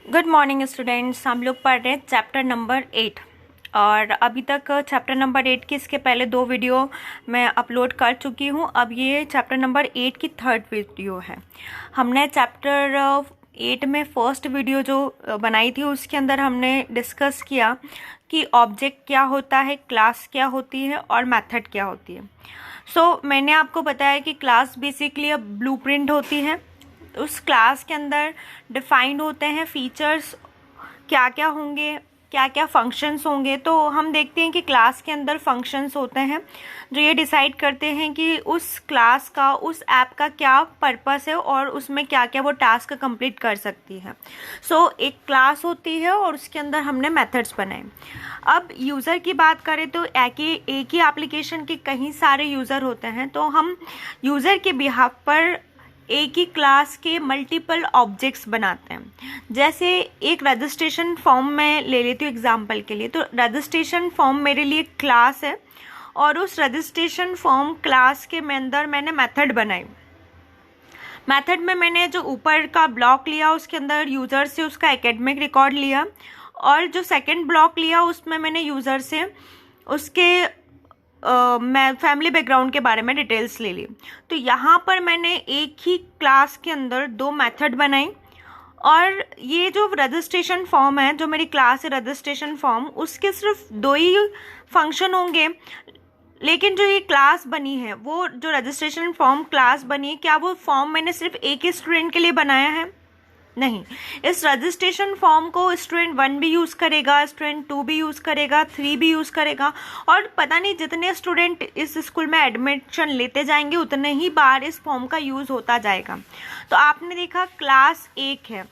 Good morning students. हम लोग पढ़ रहे हैं चैप्टर नंबर 8 और अभी तक चैप्टर नंबर 8 की इसके पहले 2 वीडियो मैं अपलोड कर चुकी हूँ। अब ये चैप्टर नंबर 8 की 3rd वीडियो है। हमने चैप्टर 8 में फर्स्ट वीडियो जो बनाई थी उसके अंदर हमने डिस्कस किया कि ऑब्जेक्ट क्या होता है, क्लास क्या होती है और मेथड क्या होती है। मैंने आपको बताया कि क्लास बेसिकली ब्लूप्रिंट होती है। उस क्लास के अंदर डिफाइंड होते हैं फीचर्स, क्या क्या होंगे, क्या क्या फंक्शंस होंगे। तो हम देखते हैं कि क्लास के अंदर फंक्शंस होते हैं जो ये डिसाइड करते हैं कि उस क्लास का, उस ऐप का क्या पर्पस है और उसमें क्या क्या वो टास्क कंप्लीट कर सकती है। एक क्लास होती है और उसके अंदर हमने मेथड्स बनाए। अब यूज़र की बात करें तो एक ही एप्लीकेशन के कई सारे यूज़र होते हैं, तो हम यूज़र के बिहाफ पर एक ही क्लास के मल्टीपल ऑब्जेक्ट्स बनाते हैं। जैसे एक रजिस्ट्रेशन फॉर्म में ले लेती हूँ एग्जांपल के लिए। तो रजिस्ट्रेशन फॉर्म मेरे लिए क्लास है और उस रजिस्ट्रेशन फॉर्म क्लास के अंदर मैंने मेथड बनाई। मेथड में मैंने जो ऊपर का ब्लॉक लिया उसके अंदर यूज़र से उसका एकेडमिक रिकॉर्ड लिया और जो सेकेंड ब्लॉक लिया उसमें मैंने यूज़र से उसके मैं फैमिली बैकग्राउंड के बारे में डिटेल्स ले ली। तो यहाँ पर मैंने एक ही क्लास के अंदर 2 मेथड बनाई और ये जो रजिस्ट्रेशन फॉर्म है, जो मेरी क्लास है रजिस्ट्रेशन फॉर्म, उसके सिर्फ 2 ही फंक्शन होंगे। लेकिन जो ये क्लास बनी है, वो जो रजिस्ट्रेशन फॉर्म क्लास बनी है, क्या वो फॉर्म मैंने सिर्फ एक ही स्टूडेंट के लिए बनाया है? नहीं। इस रजिस्ट्रेशन फॉर्म को स्टूडेंट 1 भी यूज़ करेगा, स्टूडेंट 2 भी यूज़ करेगा, 3 भी यूज़ करेगा और पता नहीं जितने स्टूडेंट इस स्कूल में एडमिशन लेते जाएंगे उतने ही बार इस फॉर्म का यूज़ होता जाएगा। तो आपने देखा क्लास 1 है,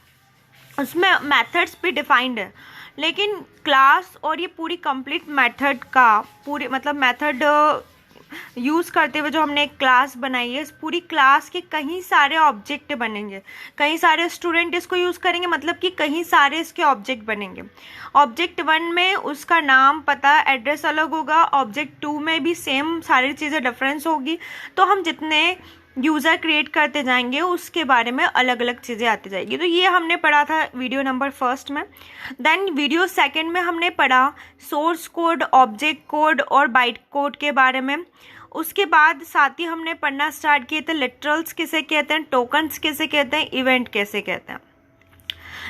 उसमें मेथड्स भी डिफाइंड है, लेकिन क्लास और ये पूरी कंप्लीट मेथड का मेथड यूज़ करते हुए जो हमने एक क्लास बनाई है, इस पूरी क्लास के कई सारे ऑब्जेक्ट बनेंगे, कई सारे स्टूडेंट इसको यूज़ करेंगे, मतलब कि कई सारे इसके ऑब्जेक्ट बनेंगे। ऑब्जेक्ट 1 में उसका नाम, पता, एड्रेस अलग होगा। ऑब्जेक्ट 2 में भी सेम सारी चीज़ें डिफरेंस होगी। तो हम जितने यूज़र क्रिएट करते जाएंगे उसके बारे में अलग अलग चीज़ें आती जाएगी। तो ये हमने पढ़ा था वीडियो नंबर 1 में। देन वीडियो 2 में हमने पढ़ा सोर्स कोड, ऑब्जेक्ट कोड और बाइट कोड के बारे में। उसके बाद साथ ही हमने पढ़ना स्टार्ट किए थे लिटरल्स किसे कहते हैं, टोकन्स किसे कहते हैं, इवेंट कैसे कहते हैं।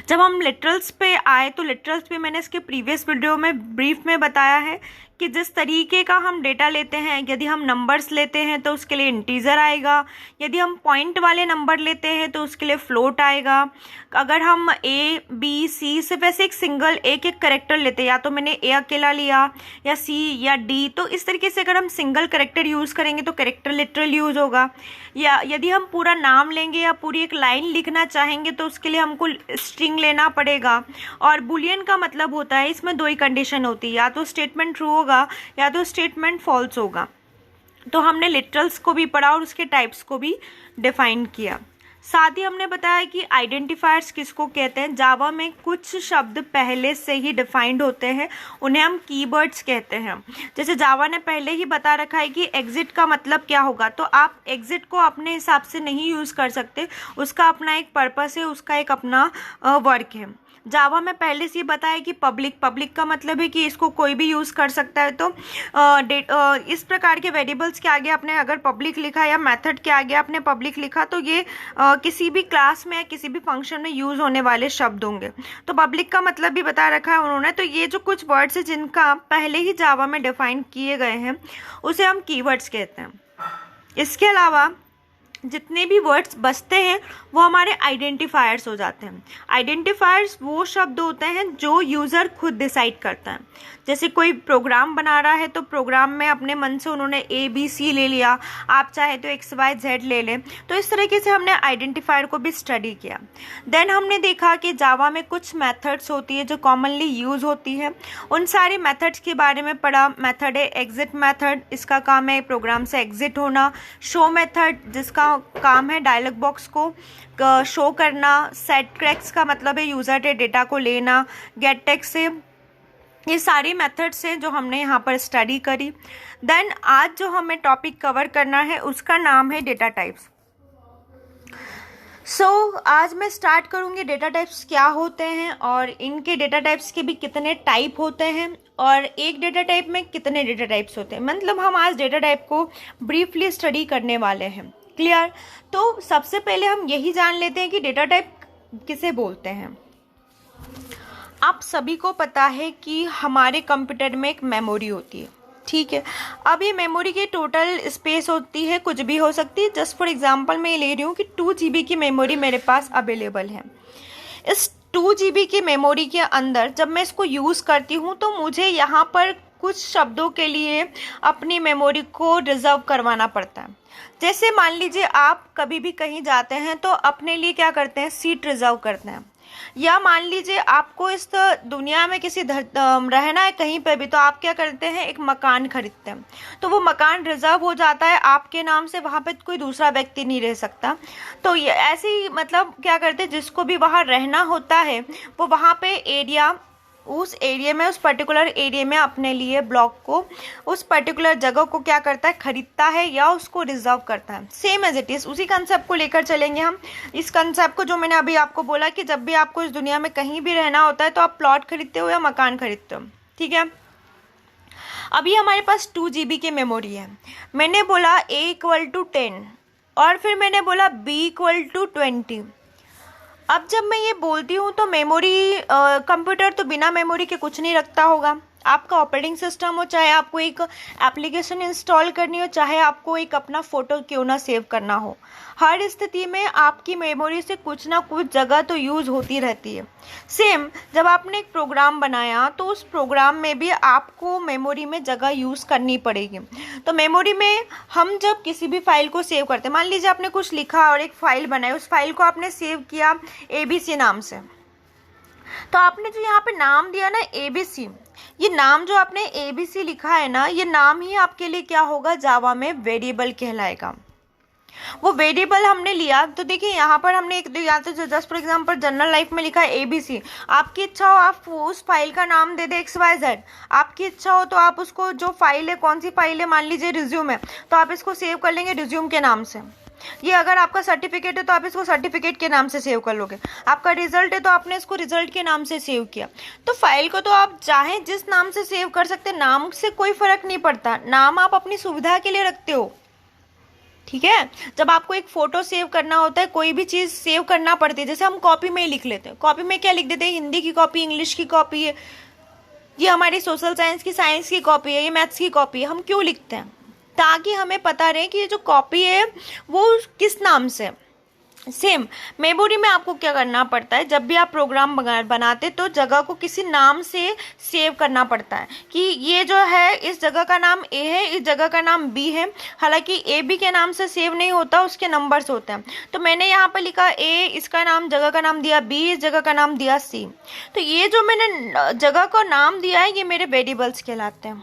जब हम लिटरल्स पे आए तो लिटरल्स पे मैंने इसके प्रीवियस वीडियो में ब्रीफ में बताया है कि जिस तरीके का हम डेटा लेते हैं, यदि हम नंबर्स लेते हैं तो उसके लिए इंटीजर आएगा, यदि हम पॉइंट वाले नंबर लेते हैं तो उसके लिए फ्लोट आएगा। अगर हम ए बी सी से वैसे एक सिंगल एक करेक्टर लेते हैं, या तो मैंने ए अकेला लिया या सी या डी, तो इस तरीके से अगर हम सिंगल करेक्टर यूज़ करेंगे तो करेक्टर लिटरल यूज़ होगा। या यदि हम पूरा नाम लेंगे या पूरी एक लाइन लिखना चाहेंगे तो उसके लिए हमको स्ट्रिंग लेना पड़ेगा। और बुलियन का मतलब होता है, इसमें 2 ही कंडीशन होती है, या तो स्टेटमेंट ट्रू होगा या तो स्टेटमेंट फॉल्स होगा। तो हमने लिटरल्स को भी पढ़ा और उसके टाइप्स को भी डिफाइन किया। साथ ही हमने बताया कि आइडेंटिफायर्स किसको कहते हैं। जावा में कुछ शब्द पहले से ही डिफाइंड होते हैं, उन्हें हम कीवर्ड्स कहते हैं। जैसे जावा ने पहले ही बता रखा है कि एग्जिट का मतलब क्या होगा, तो आप एग्जिट को अपने हिसाब से नहीं यूज़ कर सकते, उसका अपना एक पर्पस है, उसका एक अपना वर्क है। जावा में पहले से ही बताया कि पब्लिक का मतलब है कि इसको कोई भी यूज़ कर सकता है। तो इस प्रकार के वेरिएबल्स के आगे आपने अगर पब्लिक लिखा या मेथड के आगे आपने पब्लिक लिखा तो ये किसी भी क्लास में या किसी भी फंक्शन में यूज़ होने वाले शब्द होंगे। तो पब्लिक का मतलब भी बता रखा है उन्होंने। तो ये जो कुछ वर्ड्स है जिनका पहले ही जावा में डिफाइन किए गए हैं उसे हम कीवर्ड्स कहते हैं। इसके अलावा जितने भी वर्ड्स बचते हैं वो हमारे आइडेंटिफायर्स हो जाते हैं। आइडेंटिफायर्स वो शब्द होते हैं जो यूज़र खुद डिसाइड करता है। जैसे कोई प्रोग्राम बना रहा है तो प्रोग्राम में अपने मन से उन्होंने ABC ले लिया, आप चाहे तो XYZ ले लें। तो इस तरीके से हमने आइडेंटिफायर को भी स्टडी किया। देन हमने देखा कि जावा में कुछ मेथड्स होती है जो कॉमनली यूज़ होती है, उन सारी मेथड्स के बारे में पढ़ा। मेथड है एग्जिट मेथड, इसका काम है प्रोग्राम से एग्जिट होना। शो मेथड, जिसका काम है डायलॉग बॉक्स को शो करना। सेट टेक्स्ट का मतलब है यूज़र से डेटा को लेना। गेट टेक्स्ट से, ये सारी मेथड्स हैं जो हमने यहाँ पर स्टडी करी। देन आज जो हमें टॉपिक कवर करना है उसका नाम है डेटा टाइप्स। आज मैं स्टार्ट करूंगी डेटा टाइप्स क्या होते हैं और इनके डेटा टाइप्स के भी कितने टाइप होते हैं और एक डेटा टाइप में कितने डेटा टाइप्स होते हैं। मतलब हम आज डेटा टाइप को ब्रीफली स्टडी करने वाले हैं। क्लियर? तो सबसे पहले हम यही जान लेते हैं कि डेटा टाइप किसे बोलते हैं। आप सभी को पता है कि हमारे कंप्यूटर में एक मेमोरी होती है, ठीक है। अब ये मेमोरी की टोटल स्पेस होती है, कुछ भी हो सकती है। जस्ट फॉर एग्जांपल मैं ये ले रही हूँ कि 2 GB की मेमोरी मेरे पास अवेलेबल है। इस 2 GB की मेमोरी के अंदर जब मैं इसको यूज़ करती हूँ तो मुझे यहाँ पर कुछ शब्दों के लिए अपनी मेमोरी को रिजर्व करवाना पड़ता है। जैसे मान लीजिए आप कभी भी कहीं जाते हैं तो अपने लिए क्या करते हैं, सीट रिजर्व करते हैं। या मान लीजिए आपको इस दुनिया में किसी रहना है कहीं पे भी, तो आप क्या करते हैं, एक मकान खरीदते हैं। तो वो मकान रिजर्व हो जाता है आपके नाम से, वहाँ पे कोई दूसरा व्यक्ति नहीं रह सकता। तो ये ऐसे ही मतलब क्या करते हैं, जिसको भी वहाँ रहना होता है वो वहाँ पे एरिया, उस एरिया में, उस पर्टिकुलर एरिया में अपने लिए ब्लॉक को, उस पर्टिकुलर जगह को क्या करता है, खरीदता है या उसको रिजर्व करता है। सेम एज इट इज़ उसी कंसेप्ट को लेकर चलेंगे हम। इस कंसेप्ट को जो मैंने अभी आपको बोला कि जब भी आपको इस दुनिया में कहीं भी रहना होता है तो आप प्लॉट खरीदते हो या मकान खरीदते हो, ठीक है। अभी हमारे पास 2 GB की मेमोरी है। मैंने बोला A = 10 और फिर मैंने बोला B = 20। अब जब मैं ये बोलती हूँ तो मेमोरी, कंप्यूटर तो बिना मेमोरी के कुछ नहीं रखता होगा। आपका ऑपरेटिंग सिस्टम हो, चाहे आपको एक एप्लीकेशन इंस्टॉल करनी हो, चाहे आपको एक अपना फ़ोटो क्यों ना सेव करना हो, हर स्थिति में आपकी मेमोरी से कुछ ना कुछ जगह तो यूज़ होती रहती है। सेम जब आपने एक प्रोग्राम बनाया तो उस प्रोग्राम में भी आपको मेमोरी में जगह यूज़ करनी पड़ेगी। तो मेमोरी में हम जब किसी भी फाइल को सेव करते हैं, मान लीजिए आपने कुछ लिखा और एक फ़ाइल बनाई, उस फाइल को आपने सेव किया ABC नाम से। तो आपने जो यहाँ पे नाम दिया ना ABC, ये नाम जो आपने ABC लिखा है ना, ये नाम ही आपके लिए क्या होगा, जावा में वेरिएबल कहलाएगा। वो वेरिएबल हमने लिया तो देखिए यहाँ पर हमने एक दिया, तो just for example general life में लिखा है ABC। आपकी इच्छा हो आप उस फाइल का नाम दे दे XYZ। आपकी इच्छा हो तो आप उसको, जो फाइल है, कौन सी फाइल है, मान लीजिए रिज्यूम है, तो आप इसको सेव कर लेंगे रिज्यूम के नाम से। ये अगर आपका सर्टिफिकेट है तो आप इसको सर्टिफिकेट के नाम से सेव कर लोगे। आपका रिजल्ट है तो आपने इसको रिजल्ट के नाम से सेव किया। तो फाइल को तो आप चाहे जिस नाम से सेव कर सकते हैं, नाम से कोई फर्क नहीं पड़ता। नाम आप अपनी सुविधा के लिए रखते हो, ठीक है। जब आपको एक फोटो सेव करना होता है, कोई भी चीज़ सेव करना पड़ती है, जैसे हम कॉपी में ही लिख लेते हैं। कॉपी में क्या लिख देते हैं, हिंदी की कॉपी, इंग्लिश की कॉपी है, ये हमारी सोशल साइंस की, साइंस की कॉपी है, ये मैथ्स की कॉपी है। हम क्यों लिखते हैं, ताकि हमें पता रहे कि ये जो कॉपी है वो किस नाम से। सेम मेमोरी में आपको क्या करना पड़ता है, जब भी आप प्रोग्राम बनाते तो जगह को किसी नाम से सेव करना पड़ता है कि ये जो है इस जगह का नाम A है, इस जगह का नाम B है। हालांकि A B के नाम से सेव नहीं होता, उसके नंबर्स होते हैं। तो मैंने यहाँ पर लिखा A, इसका नाम, जगह का नाम दिया B, इस जगह का नाम दिया C। तो ये जो मैंने जगह को नाम दिया है ये मेरे वेरिएबल्स कहलाते हैं।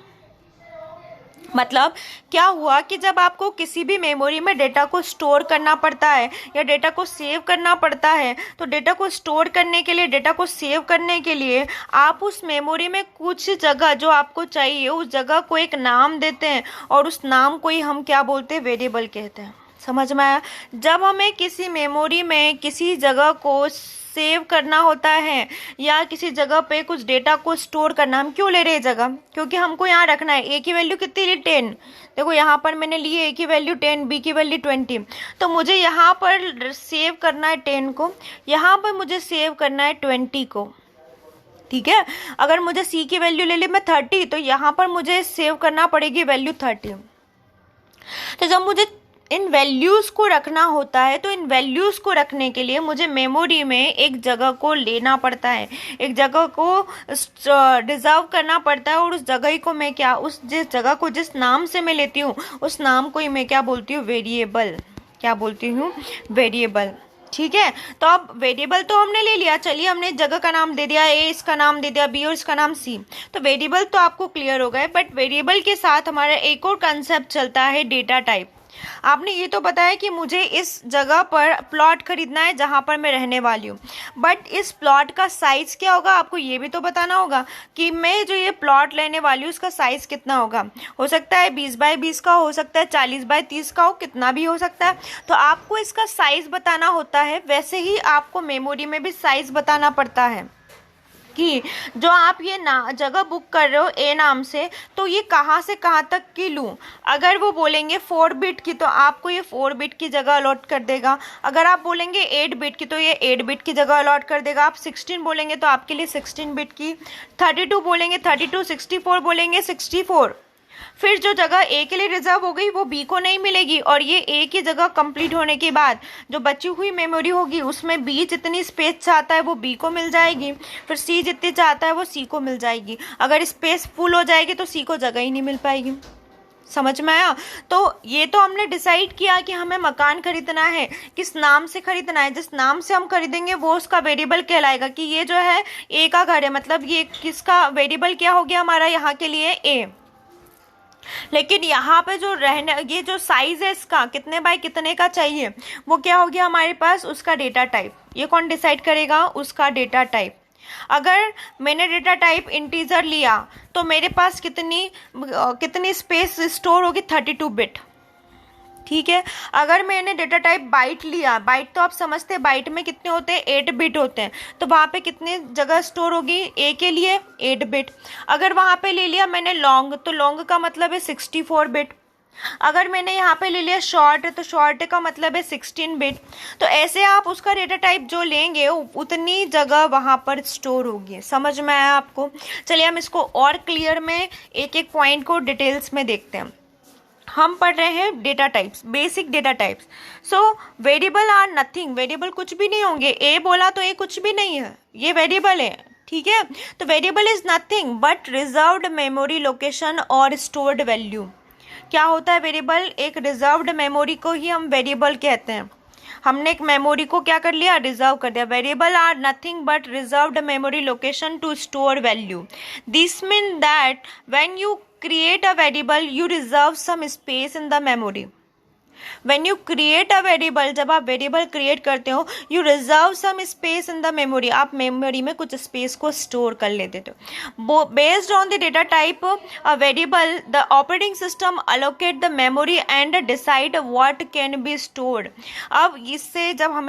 मतलब क्या हुआ कि जब आपको किसी भी मेमोरी में डेटा को स्टोर करना पड़ता है या डेटा को सेव करना पड़ता है, तो डेटा को स्टोर करने के लिए, डेटा को सेव करने के लिए आप उस मेमोरी में कुछ जगह जो आपको चाहिए, उस जगह को एक नाम देते हैं और उस नाम को ही हम क्या बोलते हैं, वेरिएबल कहते हैं। समझ में आया? जब हमें किसी मेमोरी में किसी जगह को सेव करना होता है या किसी जगह पे कुछ डेटा को स्टोर करना, हम क्यों ले रहे हैं जगह, क्योंकि हमको यहाँ रखना है। A की वैल्यू कितनी ली, 10। देखो यहाँ पर मैंने ली A की वैल्यू 10, B की वैल्यू 20। तो मुझे यहाँ पर सेव करना है 10 को, यहाँ पर मुझे सेव करना है 20 को, ठीक है। अगर मुझे C की वैल्यू ले ली मैं 30, तो यहाँ पर मुझे सेव करना पड़ेगी वैल्यू 30। तो जब मुझे इन वैल्यूज़ को रखना होता है तो इन वैल्यूज़ को रखने के लिए मुझे मेमोरी में एक जगह को लेना पड़ता है, एक जगह को रिजर्व करना पड़ता है। और उस जगह को मैं क्या, उस जिस जगह को जिस नाम से मैं लेती हूँ उस नाम को ही मैं क्या बोलती हूँ, वेरिएबल। क्या बोलती हूँ, वेरिएबल, ठीक है। तो अब वेरिएबल तो हमने ले लिया, चलिए हमने जगह का नाम दे दिया A, इसका नाम दे दिया B और इसका नाम C। तो वेरिएबल तो आपको क्लियर हो गए, बट वेरिएबल के साथ हमारा एक और कंसेप्ट चलता है, डेटा टाइप। आपने ये तो बताया कि मुझे इस जगह पर प्लॉट खरीदना है जहाँ पर मैं रहने वाली हूँ। बट इस प्लॉट का साइज क्या होगा आपको ये भी तो बताना होगा कि मैं जो ये प्लॉट लेने वाली हूँ उसका साइज कितना होगा। हो सकता है 20x20 का, हो सकता है 40x30 का, हो कितना भी हो सकता है। तो आपको इसका साइज बताना होता है। वैसे ही आपको मेमोरी में भी साइज बताना पड़ता है कि जो आप ये ना जगह बुक कर रहे हो ए नाम से, तो ये कहाँ से कहाँ तक की लूँ। अगर वो बोलेंगे 4 बिट की तो आपको ये 4 बिट की जगह अलॉट कर देगा। अगर आप बोलेंगे 8 बिट की तो ये 8 बिट की जगह अलॉट कर देगा। आप 16 बोलेंगे तो आपके लिए 16 बिट की, 32 बोलेंगे 32, 64 बोलेंगे 64। फिर जो जगह ए के लिए रिजर्व हो गई वो बी को नहीं मिलेगी, और ये ए की जगह कंप्लीट होने के बाद जो बची हुई मेमोरी होगी उसमें बी जितनी स्पेस चाहता है वो बी को मिल जाएगी, फिर सी जितनी चाहता है वो सी को मिल जाएगी। अगर स्पेस फुल हो जाएगी तो सी को जगह ही नहीं मिल पाएगी। समझ में आया? तो ये तो हमने डिसाइड किया कि हमें मकान खरीदना है, किस नाम से खरीदना है। जिस नाम से हम खरीदेंगे वो उसका वेरिएबल कहलाएगा कि ये जो है ए का घर है, मतलब ये किसका वेरिएबल क्या हो गया हमारा यहाँ के लिए ए। लेकिन यहाँ पे जो रहने ये जो साइज है इसका कितने बाय कितने का चाहिए वो क्या हो गया हमारे पास, उसका डेटा टाइप। ये कौन डिसाइड करेगा? उसका डेटा टाइप। अगर मैंने डेटा टाइप इंटीजर लिया तो मेरे पास कितनी स्पेस स्टोर होगी, 32 बिट। ठीक है। अगर मैंने डेटा टाइप बाइट लिया, बाइट तो आप समझते हैं बाइट में कितने होते हैं, 8 बिट होते हैं, तो वहाँ पे कितनी जगह स्टोर होगी ए के लिए, 8 बिट। अगर वहाँ पे ले लिया मैंने लॉन्ग, तो लॉन्ग का मतलब है 64 बिट। अगर मैंने यहाँ पे ले लिया शॉर्ट, तो शॉर्ट का मतलब है 16 बिट। तो ऐसे आप उसका डेटा टाइप जो लेंगे उतनी जगह वहाँ पर स्टोर होगी। समझ में आया आपको? चलिए हम इसको और क्लियर में एक एक पॉइंट को डिटेल्स में देखते हैं। हम पढ़ रहे हैं data types, basic data types. So variable are nothing, variable कुछ भी नहीं होंगे। ए बोला तो ए कुछ भी नहीं है, ये वेरिएबल है। ठीक है। तो variable is nothing but reserved memory location और स्टोर्ड वैल्यू। क्या होता है वेरिएबल? एक रिजर्व्ड मेमोरी को ही हम वेरिएबल कहते हैं। हमने एक मेमोरी को क्या कर लिया, रिजर्व कर दिया। Variable are nothing but reserved memory location to store value. This mean that when you create a variable you reserve some space in the memory. When you create a variable, जब आप variable create करते हो, you reserve some space in the memory, आप memory में कुछ space को store कर लेते हो। Based on the data type a variable, the operating system allocate the memory and decide what can be stored. अब इससे जब हम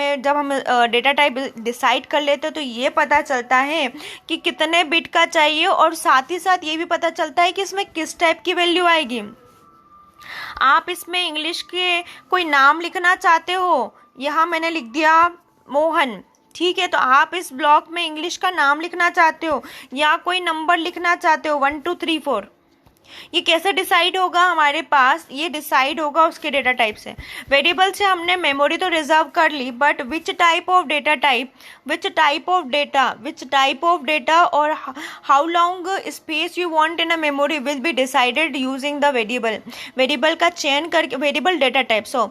डेटा टाइप डिसाइड कर लेते हो तो ये पता चलता है कि कितने बिट का चाहिए, और साथ ही साथ ये भी पता चलता है कि इसमें किस टाइप की वैल्यू आएगी। आप इसमें इंग्लिश के कोई नाम लिखना चाहते हो, यहाँ मैंने लिख दिया मोहन। ठीक है। तो आप इस ब्लॉक में इंग्लिश का नाम लिखना चाहते हो या कोई नंबर लिखना चाहते हो 1 2 3 4, ये कैसे डिसाइड होगा हमारे पास? ये डिसाइड होगा उसके डेटा टाइप से। वेरिएबल से हमने मेमोरी तो रिजर्व कर ली, but which type of data type, which type of data और how long space you want in a memory will be decided using the variable. Variable का चयन करके, वेरिएबल डेटा टाइप। सो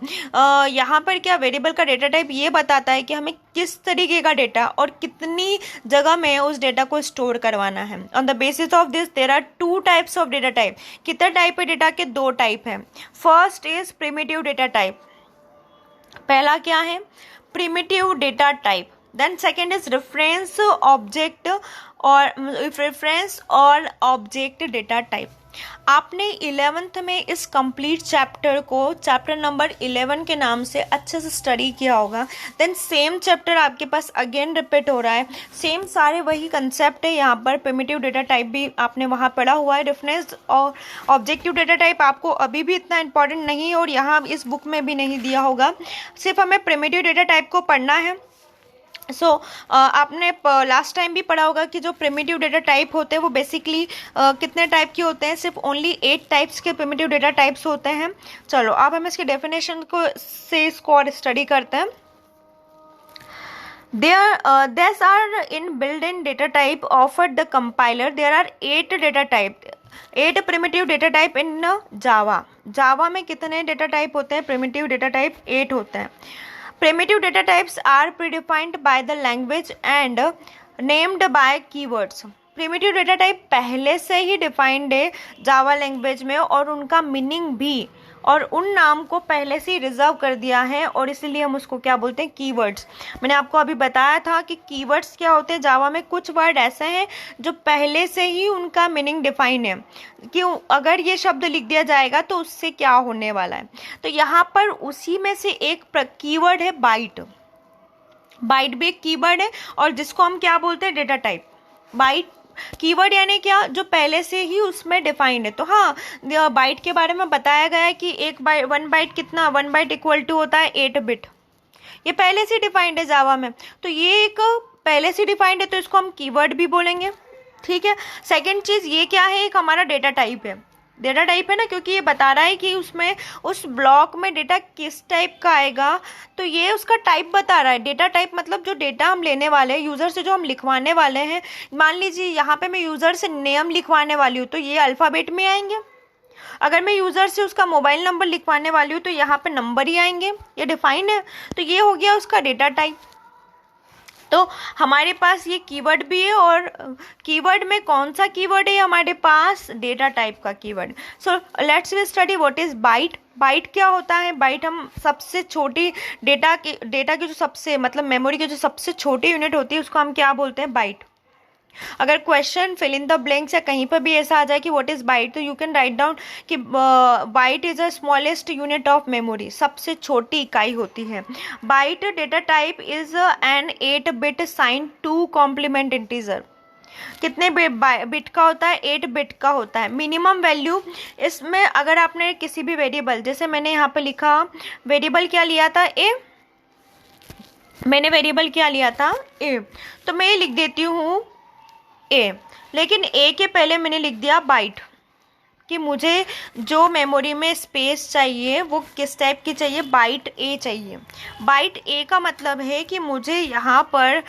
यहाँ पर क्या वेरिएबल का डेटा टाइप ये बताता है कि हमें किस तरीके का डेटा और कितनी जगह में उस डेटा को स्टोर करवाना है। On the basis of this there are 2 types of data type. कितने टाइप है डेटा के? 2 टाइप है। First is primitive data type. पहला क्या है? Primitive data type. Then second is reference और ऑब्जेक्ट डेटा टाइप। आपने 11th में इस कंप्लीट चैप्टर को चैप्टर नंबर 11 के नाम से अच्छे से स्टडी किया होगा। देन सेम चैप्टर आपके पास अगेन रिपीट हो रहा है, सेम सारे वही कंसेप्ट है यहाँ पर। प्रिमिटिव डेटा टाइप भी आपने वहाँ पढ़ा हुआ है। रेफरेंस और ऑब्जेक्टिव डेटा टाइप आपको अभी भी इतना इंपॉर्टेंट नहीं है और यहाँ इस बुक में भी नहीं दिया होगा, सिर्फ हमें प्रिमिटिव डेटा टाइप को पढ़ना है। आपने लास्ट टाइम भी पढ़ा होगा कि जो प्रिमिटिव डेटा टाइप होते हैं वो बेसिकली कितने टाइप के होते हैं? सिर्फ ओनली 8 टाइप्स के प्रिमिटिव डेटा टाइप्स होते हैं। चलो अब हम इसके डेफिनेशन से इसको और स्टडी करते हैं। These are in built-in data type offered the compiler. There are 8 data type, 8 primitive data type in Java. Java में कितने डेटा टाइप होते हैं? प्रिमिटिव डेटा टाइप 8 होते हैं। Primitive data types are predefined by the language and named by keywords. Primitive data type पहले से ही defined है Java language में और उनका मीनिंग भी और उन नाम को पहले से ही रिजर्व कर दिया है और इसलिए हम उसको क्या बोलते हैं, कीवर्ड्स। मैंने आपको अभी बताया था कि कीवर्ड्स क्या होते हैं। जावा में कुछ वर्ड ऐसे हैं जो पहले से ही उनका मीनिंग डिफाइन है कि अगर ये शब्द लिख दिया जाएगा तो उससे क्या होने वाला है। तो यहाँ पर उसी में से एक कीवर्ड है बाइट। बाइट भी एक कीवर्ड है और जिसको हम क्या बोलते हैं, डेटा टाइप। बाइट कीवर्ड यानी क्या, जो पहले से ही उसमें डिफाइंड है। तो हाँ, बाइट के बारे में बताया गया है कि वन बाइट कितना, 1 बाइट इक्वल टू होता है 8 बिट। ये पहले से डिफाइंड है जावा में, तो ये एक पहले से डिफाइंड है तो इसको हम कीवर्ड भी बोलेंगे। ठीक है। सेकेंड चीज ये क्या है, एक हमारा डेटा टाइप है। डेटा टाइप है ना, क्योंकि ये बता रहा है कि उसमें उस ब्लॉक में डेटा किस टाइप का आएगा, तो ये उसका टाइप बता रहा है। डेटा टाइप मतलब जो डेटा हम लेने वाले हैं यूज़र से, जो हम लिखवाने वाले हैं। मान लीजिए यहाँ पे मैं यूज़र से नेम लिखवाने वाली हूँ तो ये अल्फ़ाबेट में आएंगे। अगर मैं यूज़र से उसका मोबाइल नंबर लिखवाने वाली हूँ तो यहाँ पे नंबर ही आएंगे। ये डिफाइन है। तो ये हो गया उसका डेटा टाइप। तो हमारे पास ये कीवर्ड भी है और कीवर्ड में कौन सा कीवर्ड है हमारे पास, डेटा टाइप का keyword. So let's we study what is byte. Byte क्या होता है, बाइट हम सबसे छोटी डेटा की जो सबसे मतलब मेमोरी की जो सबसे छोटी यूनिट होती है उसको हम क्या बोलते हैं, बाइट। अगर question fill in the blanks या कहीं पर भी ऐसा आ जाए कि व्हाट इज बाइट, तो यू कैन राइट डाउन कि byte is a smallest unit of memory, सबसे छोटी इकाई होती है। Byte data type is an 8 bit sign two complement integer. कितने बिट का होता है, 8 बिट का होता है। मिनिमम वैल्यू इसमें अगर आपने किसी भी वेरिएबल, जैसे मैंने यहाँ पे लिखा वेरिएबल क्या लिया था, ए, मैंने वेरिएबल क्या लिया था, ए, तो मैं ये लिख देती हूँ ए, लेकिन ए के पहले मैंने लिख दिया बाइट, कि मुझे जो मेमोरी में स्पेस चाहिए वो किस टाइप की चाहिए, बाइट ए चाहिए। बाइट ए का मतलब है कि मुझे यहाँ पर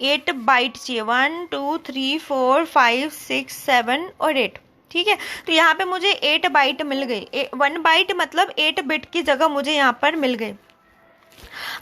8 बाइट चाहिए, 1 2 3 4 5 6 7 और 8। ठीक है। तो यहाँ पे मुझे 8 बाइट मिल गई। 1 बाइट मतलब 8 बिट की जगह मुझे यहाँ पर मिल गई।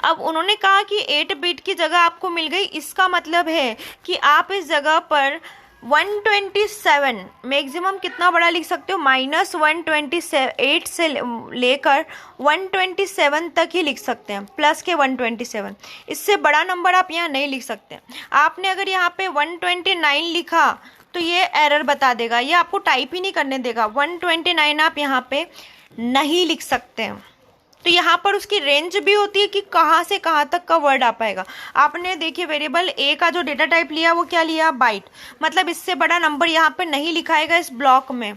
अब उन्होंने कहा कि 8 बिट की जगह आपको मिल गई, इसका मतलब है कि आप इस जगह पर 127 मैक्सिमम कितना बड़ा लिख सकते हो, -128 से लेकर 127 तक ही लिख सकते हैं, प्लस के 127। इससे बड़ा नंबर आप यहाँ नहीं लिख सकते। आपने अगर यहाँ पे 129 लिखा तो ये एरर बता देगा, ये आपको टाइप ही नहीं करने देगा। 129 आप यहाँ पे नहीं लिख सकते हैं। तो यहाँ पर उसकी रेंज भी होती है कि कहाँ से कहाँ तक का वर्ड आ पाएगा। आपने देखिए वेरिएबल ए का जो डेटा टाइप लिया वो क्या लिया, बाइट, मतलब इससे बड़ा नंबर यहाँ पे नहीं लिखाएगा इस ब्लॉक में।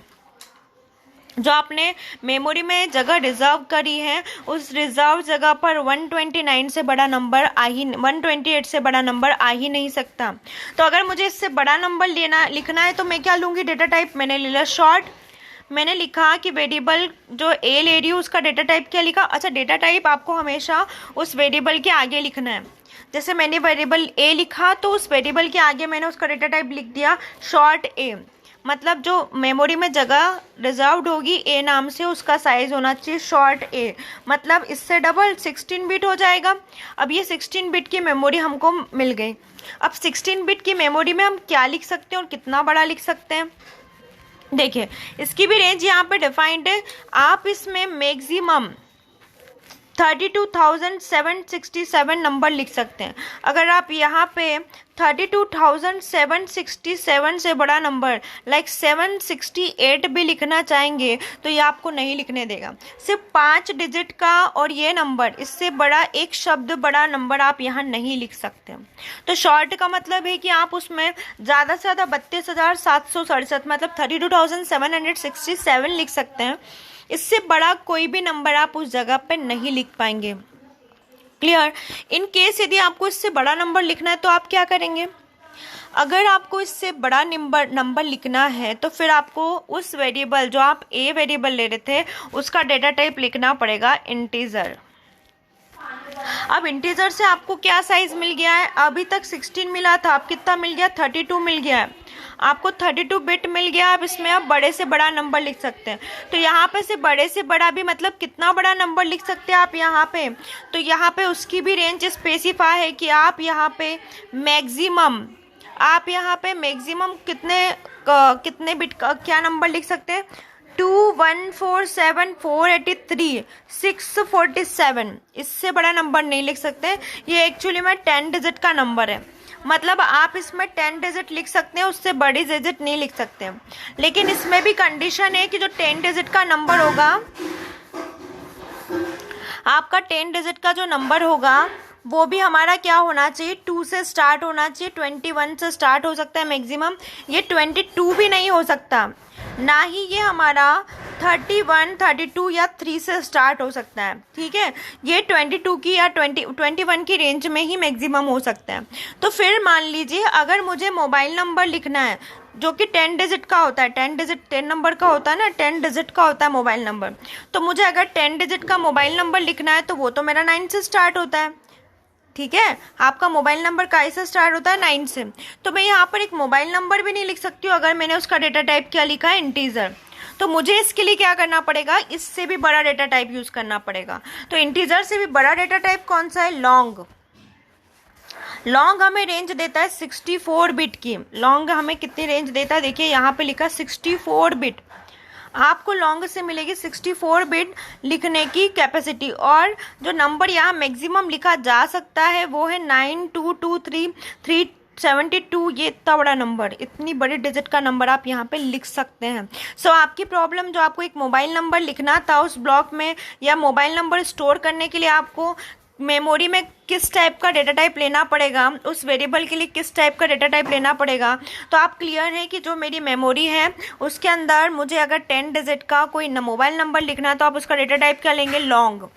जो आपने मेमोरी में जगह रिजर्व करी है उस रिजर्व जगह पर 129 से बड़ा नंबर 128 से बड़ा नंबर आ ही नहीं सकता। तो अगर मुझे इससे बड़ा नंबर लिखना है तो मैं क्या लूँगी, डेटा टाइप मैंने ले लिया शॉर्ट। मैंने लिखा कि वेरिएबल जो ए ले रही हूँ उसका डेटा टाइप क्या लिखा। अच्छा, डेटा टाइप आपको हमेशा उस वेरिएबल के आगे लिखना है। जैसे मैंने वेरिएबल ए लिखा तो उस वेरिएबल के आगे मैंने उसका डेटा टाइप लिख दिया शॉर्ट ए, मतलब जो मेमोरी में जगह रिजर्व्ड होगी ए नाम से उसका साइज होना चाहिए शॉर्ट ए, मतलब इससे डबल 16 बिट हो जाएगा। अब ये 16 बिट की मेमोरी हमको मिल गई। अब 16 बिट की मेमोरी में हम क्या लिख सकते हैं और कितना बड़ा लिख सकते हैं, देखिए इसकी भी रेंज यहाँ पे डिफाइंड है। आप इसमें मैक्सिमम 32,767 नंबर लिख सकते हैं। अगर आप यहाँ पे 32,767 से बड़ा नंबर लाइक 768 भी लिखना चाहेंगे तो ये आपको नहीं लिखने देगा। सिर्फ 5 डिजिट का और ये नंबर, इससे बड़ा एक शब्द बड़ा नंबर आप यहाँ नहीं लिख सकते। तो शॉर्ट का मतलब है कि आप उसमें ज़्यादा से ज़्यादा 32,767 मतलब 32,767 लिख सकते हैं। इससे बड़ा कोई भी नंबर आप उस जगह पे नहीं लिख पाएंगे। क्लियर। इन केस यदि आपको इससे बड़ा नंबर लिखना है तो आप क्या करेंगे, अगर आपको इससे बड़ा नंबर लिखना है तो फिर आपको उस वेरिएबल जो आप ए वेरिएबल ले रहे थे उसका डेटा टाइप लिखना पड़ेगा इंटीजर। अब इंटीजर से आपको क्या साइज मिल गया है, अभी तक 16 मिला था, अब कितना मिल गया, 32 मिल गया है। आपको 32 बिट मिल गया। अब इसमें आप बड़े से बड़ा नंबर लिख सकते हैं। तो यहाँ पे से बड़े से बड़ा भी मतलब कितना बड़ा नंबर लिख सकते हैं आप यहाँ पे, तो यहाँ पे उसकी भी रेंज स्पेसिफाई है कि आप यहाँ पे मैक्सिमम कितने बिट का क्या नंबर लिख सकते हैं, 2147,483, 647, इससे बड़ा नंबर नहीं लिख सकते। ये एक्चुअली में 10 डिजिट का नंबर है, मतलब आप इसमें 10 डिजिट लिख सकते हैं, उससे बड़ी डिजिट नहीं लिख सकते। लेकिन इसमें भी कंडीशन है कि जो 10 डिजिट का नंबर होगा, आपका 10 डिजिट का जो नंबर होगा वो भी हमारा क्या होना चाहिए, 2 से स्टार्ट होना चाहिए। 21 से स्टार्ट हो सकता है मैक्सिमम, ये 22 भी नहीं हो सकता, ना ही ये हमारा 31, 32 या 3 से स्टार्ट हो सकता है। ठीक है, ये 22 की या 21 की रेंज में ही मैक्सिमम हो सकता है। तो फिर मान लीजिए अगर मुझे मोबाइल नंबर लिखना है जो कि 10 डिजिट का होता है, 10 नंबर का होता है ना, 10 डिजिट का होता है मोबाइल नंबर, तो मुझे अगर 10 डिजिट का मोबाइल नंबर लिखना है तो वो तो मेरा 9 से स्टार्ट होता है। ठीक है, आपका मोबाइल नंबर काय से स्टार्ट होता है, 9 से। तो मैं यहाँ पर एक मोबाइल नंबर भी नहीं लिख सकती हूँ अगर मैंने उसका डेटा टाइप क्या लिखा है, इंटीजर। तो मुझे इसके लिए क्या करना पड़ेगा, इससे भी बड़ा डेटा टाइप यूज करना पड़ेगा। तो इंटीजर से भी बड़ा डेटा टाइप कौन सा है, लॉन्ग। लॉन्ग हमें रेंज देता है 64 बिट की। लॉन्ग हमें कितनी रेंज देता है, देखिए यहाँ पे लिखा 64 बिट। आपको लॉन्ग से मिलेगी 64 बिट लिखने की कैपेसिटी, और जो नंबर यहाँ मैक्सिमम लिखा जा सकता है वो है 9223,372। ये इतना बड़ा नंबर, इतनी बड़ी डिजिट का नंबर आप यहाँ पे लिख सकते हैं। सो आपकी प्रॉब्लम जो आपको एक मोबाइल नंबर लिखना था उस ब्लॉक में, या मोबाइल नंबर स्टोर करने के लिए आपको मेमोरी में किस टाइप का डेटा टाइप लेना पड़ेगा, उस वेरिएबल के लिए किस टाइप का डेटा टाइप लेना पड़ेगा, तो आप क्लियर है कि जो मेरी मेमोरी है उसके अंदर मुझे अगर 10 डिजिट का कोई मोबाइल नंबर लिखना है तो आप उसका डेटा टाइप क्या लेंगे, लॉन्ग,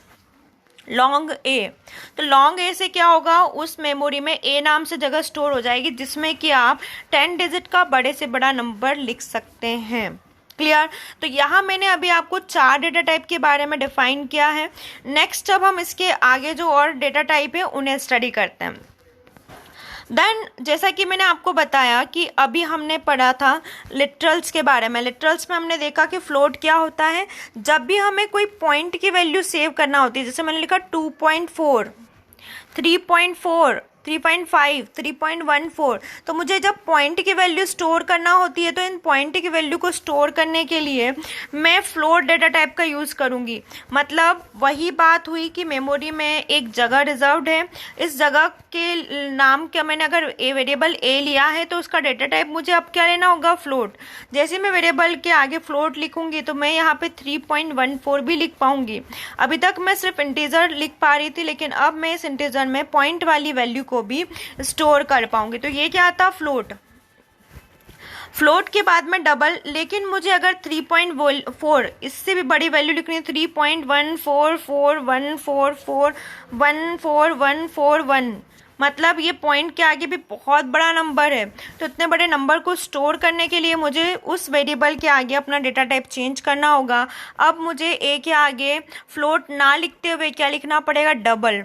लॉन्ग ए। तो लॉन्ग ए से क्या होगा, उस मेमोरी में ए नाम से जगह स्टोर हो जाएगी जिसमें कि आप 10 डिजिट का बड़े से बड़ा नंबर लिख सकते हैं। क्लियर। तो यहाँ मैंने अभी आपको 4 डेटा टाइप के बारे में डिफाइन किया है। नेक्स्ट अब हम इसके आगे जो और डेटा टाइप है उन्हें स्टडी करते हैं। देन जैसा कि मैंने आपको बताया कि अभी हमने पढ़ा था लिटरल्स के बारे में। लिटरल्स में हमने देखा कि फ्लोट क्या होता है, जब भी हमें कोई पॉइंट की वैल्यू सेव करना होती है, जैसे मैंने लिखा 2.4, 3.4, 3.5, 3.14, तो मुझे जब पॉइंट की वैल्यू स्टोर करना होती है तो इन पॉइंट की वैल्यू को स्टोर करने के लिए मैं फ्लोट डेटा टाइप का यूज़ करूँगी। मतलब वही बात हुई कि मेमोरी में एक जगह रिजर्व्ड है, इस जगह के नाम का मैंने अगर ए वेरिएबल ए लिया है तो उसका डेटा टाइप मुझे अब क्या लेना होगा, फ्लोट। जैसे मैं वेरिएबल के आगे फ्लोट लिखूंगी तो मैं यहाँ पे 3.14 भी लिख पाऊंगी। अभी तक मैं सिर्फ इंटीजर लिख पा रही थी, लेकिन अब मैं इस इंटीजर में पॉइंट वाली वैल्यू को भी स्टोर कर पाऊंगी। तो ये क्या आता, फ्लोट। फ्लोट के बाद में डबल, लेकिन मुझे अगर 3.4 इससे भी बड़ी वैल्यू लिखनी है, 3.14414414141, मतलब ये पॉइंट के आगे भी बहुत बड़ा नंबर है। तो इतने बड़े नंबर को स्टोर करने के लिए मुझे उस वेरिएबल के आगे अपना डेटा टाइप चेंज करना होगा। अब मुझे ए के आगे फ्लोट ना लिखते हुए क्या लिखना पड़ेगा, डबल,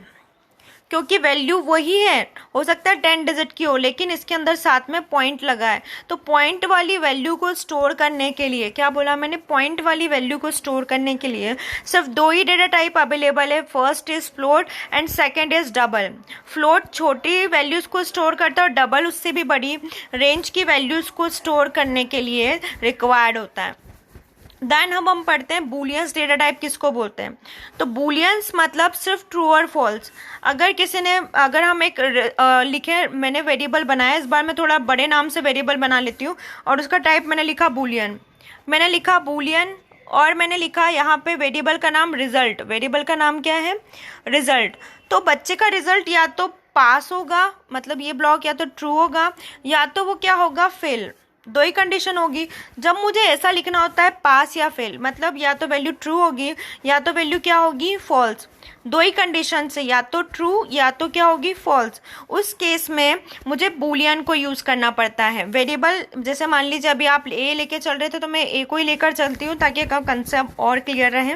क्योंकि वैल्यू वही है, हो सकता है 10 डिजिट की हो लेकिन इसके अंदर साथ में पॉइंट लगा है। तो पॉइंट वाली वैल्यू को स्टोर करने के लिए, क्या बोला मैंने, पॉइंट वाली वैल्यू को स्टोर करने के लिए सिर्फ 2 ही डेटा टाइप अवेलेबल है, first is float and second is double. Float छोटी वैल्यूज को स्टोर करता है और डबल उससे भी बड़ी रेंज की वैल्यूज को स्टोर करने के लिए रिक्वायर्ड होता है। देन हम पढ़ते हैं बूलियंस डेटा टाइप किसको बोलते हैं। तो बूलियंस मतलब सिर्फ ट्रू और फॉल्स। अगर किसी ने, अगर हम एक लिखे, मैंने वेरिएबल बनाया, इस बार मैं थोड़ा बड़े नाम से वेरिएबल बना लेती हूँ और उसका टाइप मैंने लिखा बूलियन। मैंने लिखा बूलियन और मैंने लिखा यहाँ पे वेरिएबल का नाम रिजल्ट। वेरिएबल का नाम क्या है, रिजल्ट। तो बच्चे का रिजल्ट या तो पास होगा, मतलब ये ब्लॉक या तो ट्रू होगा, या तो वो क्या होगा, फेल। 2 ही कंडीशन होगी। जब मुझे ऐसा लिखना होता है पास या फेल, मतलब या तो वैल्यू ट्रू होगी या तो वैल्यू क्या होगी, फॉल्स। 2 ही कंडीशन से, या तो ट्रू या तो क्या होगी, फॉल्स। उस केस में मुझे बूलियन को यूज करना पड़ता है। वेरिएबल जैसे मान लीजिए अभी आप ए लेके चल रहे थे तो मैं ए को ही लेकर चलती हूँ ताकि कंसेप्ट और क्लियर रहे।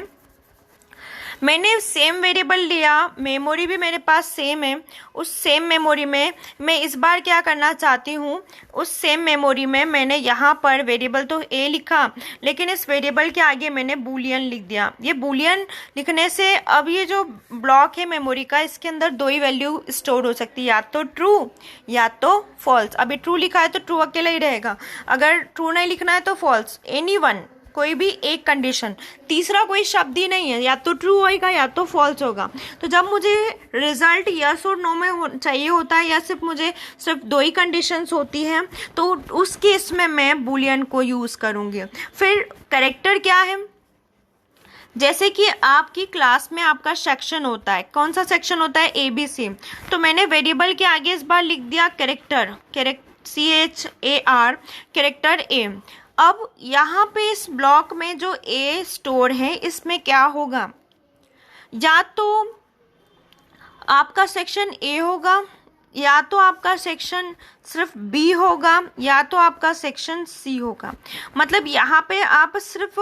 मैंने सेम वेरिएबल लिया, मेमोरी भी मेरे पास सेम है। उस सेम मेमोरी में मैं इस बार क्या करना चाहती हूँ, उस सेम मेमोरी में मैंने यहाँ पर वेरिएबल तो ए लिखा, लेकिन इस वेरिएबल के आगे मैंने बूलियन लिख दिया। ये बूलियन लिखने से अब ये जो ब्लॉक है मेमोरी का, इसके अंदर 2 ही वैल्यू स्टोर हो सकती है, या तो ट्रू या तो फॉल्स। अभी ट्रू लिखा है तो ट्रू अकेला ही रहेगा, अगर ट्रू नहीं लिखना है तो फॉल्स, एनी वन, कोई भी एक कंडीशन, तीसरा कोई शब्द ही नहीं है, या तो ट्रू होगा या तो फॉल्स होगा। तो जब मुझे रिजल्ट यस और नो में चाहिए होता है, या सिर्फ दो ही कंडीशंस होती हैं, तो उस केस में मैं बूलियन को यूज़ करूँगी। फिर कैरेक्टर क्या है, जैसे कि आपकी क्लास में आपका सेक्शन होता है, कौन सा सेक्शन होता है, ABC, तो मैंने वेरिएबल के आगे इस बार लिख दिया कैरेक्टर, CHAR, कैरेक्टर A। अब यहाँ पे इस ब्लॉक में जो A स्टोर है, इसमें क्या होगा, या तो आपका सेक्शन A होगा, या तो आपका सेक्शन सिर्फ B होगा, या तो आपका सेक्शन C होगा। मतलब यहाँ पे आप सिर्फ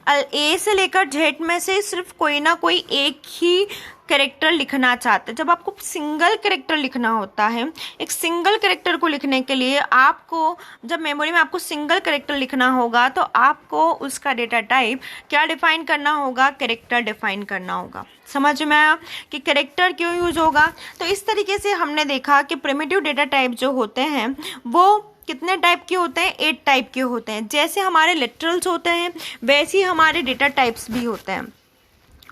A से लेकर Z में से सिर्फ कोई ना कोई एक ही कैरेक्टर लिखना चाहते हैं। जब आपको सिंगल कैरेक्टर लिखना होता है, एक सिंगल कैरेक्टर को लिखने के लिए आपको, जब मेमोरी में आपको सिंगल कैरेक्टर लिखना होगा, तो आपको उसका डेटा टाइप क्या डिफाइन करना होगा, कैरेक्टर डिफाइन करना होगा। समझ में आया कि कैरेक्टर क्यों यूज होगा। तो इस तरीके से हमने देखा कि प्रिमिटिव डेटा टाइप जो होते हैं वो कितने टाइप के होते हैं, 8 टाइप के होते हैं। जैसे हमारे लिटरल्स होते हैं, वैसे ही हमारे डेटा टाइप्स भी होते हैं।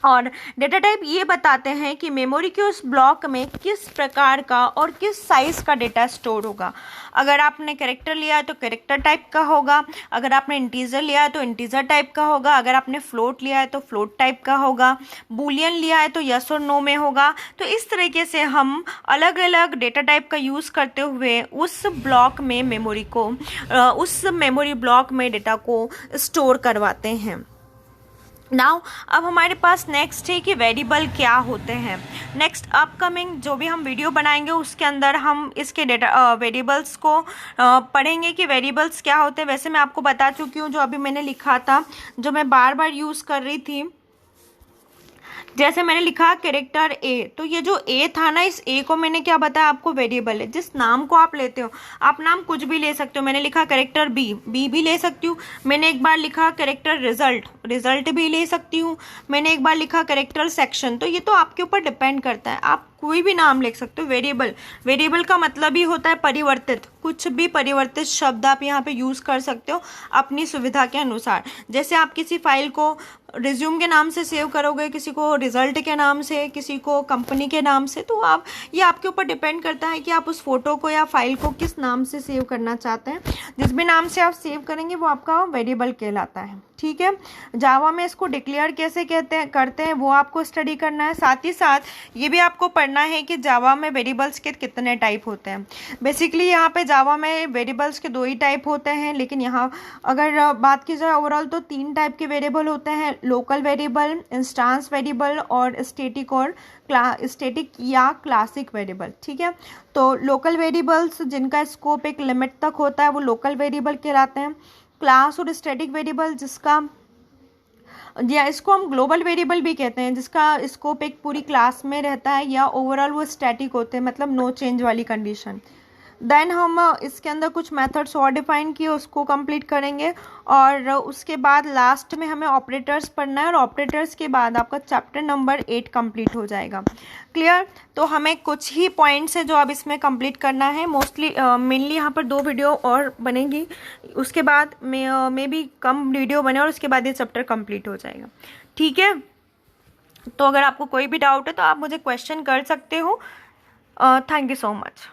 और डेटा टाइप ये बताते हैं कि मेमोरी के उस ब्लॉक में किस प्रकार का और किस साइज़ का डेटा स्टोर होगा। अगर आपने कैरेक्टर लिया है तो कैरेक्टर टाइप का होगा, अगर आपने इंटीजर लिया है तो इंटीजर टाइप का होगा, अगर आपने फ्लोट लिया है तो फ्लोट टाइप का होगा, बूलियन लिया है तो यस और नो में होगा। तो इस तरीके से हम अलग अलग डेटा टाइप का यूज़ करते हुए उस ब्लॉक में मेमोरी को, उस मेमोरी ब्लॉक में डेटा को स्टोर करवाते हैं। नाउ अब हमारे पास नेक्स्ट है कि वेरिएबल क्या होते हैं। नेक्स्ट अपकमिंग जो भी हम वीडियो बनाएंगे उसके अंदर हम इसके डेटा वेरिएबल्स को पढ़ेंगे कि वेरिएबल्स क्या होते हैं। वैसे मैं आपको बता चुकी हूँ, जो अभी मैंने लिखा था, जो मैं बार बार यूज़ कर रही थी। जैसे मैंने लिखा कैरेक्टर A, तो ये जो A था ना, इस A को मैंने क्या बताया आपको, वेरिएबल है। जिस नाम को आप लेते हो, आप नाम कुछ भी ले सकते हो। मैंने लिखा कैरेक्टर B, B भी ले सकती हूँ। मैंने एक बार लिखा कैरेक्टर रिजल्ट, रिजल्ट भी ले सकती हूँ। मैंने एक बार लिखा कैरेक्टर सेक्शन। तो ये तो आपके ऊपर डिपेंड करता है, आप कोई भी नाम लिख सकते हो। वेरिएबल, वेरिएबल का मतलब ही होता है परिवर्तित, कुछ भी परिवर्तित शब्द आप यहाँ पे यूज़ कर सकते हो अपनी सुविधा के अनुसार। जैसे आप किसी फाइल को रिज्यूम के नाम से सेव करोगे, किसी को रिजल्ट के नाम से, किसी को कंपनी के नाम से, तो आप, ये आपके ऊपर डिपेंड करता है कि आप उस फोटो को या फाइल को किस नाम से सेव करना चाहते हैं। जिस भी नाम से आप सेव करेंगे वो आपका वेरिएबल कहलाता है। ठीक है, जावा में इसको डिक्लेयर कैसे करते हैं वो आपको स्टडी करना है। साथ ही साथ ये भी आपको पढ़ना है कि जावा में वेरिएबल्स के कितने टाइप होते हैं। बेसिकली यहाँ पे जावा में वेरिएबल्स के 2 ही टाइप होते हैं, लेकिन यहाँ अगर बात की जाए ओवरऑल तो 3 टाइप के वेरिएबल होते हैं, लोकल वेरिएबल, इंस्टांस वेरिएबल और स्टैटिक स्टैटिक या क्लासिक वेरिएबल। ठीक है, तो लोकल वेरिएबल्स जिनका स्कोप एक लिमिट तक होता है वो लोकल वेरिएबल कहलाते हैं। क्लास और स्टैटिक वेरिएबल जिसका, या इसको हम ग्लोबल वेरिएबल भी कहते हैं, जिसका स्कोप एक पूरी क्लास में रहता है, या ओवरऑल वो स्टैटिक होते हैं, मतलब नो चेंज वाली कंडीशन। देन हम इसके अंदर कुछ मेथड्स और डिफाइन किए, उसको कंप्लीट करेंगे। और उसके बाद लास्ट में हमें ऑपरेटर्स पढ़ना है, और ऑपरेटर्स के बाद आपका चैप्टर नंबर 8 कंप्लीट हो जाएगा। क्लियर, तो हमें कुछ ही पॉइंट्स है जो अब इसमें कंप्लीट करना है। मोस्टली मेनली यहाँ पर 2 वीडियो और बनेगी, उसके बाद मे भी कम वीडियो बने, और उसके बाद ये चैप्टर कंप्लीट हो जाएगा। ठीक है, तो अगर आपको कोई भी डाउट है तो आप मुझे क्वेश्चन कर सकते हो। Thank you so much.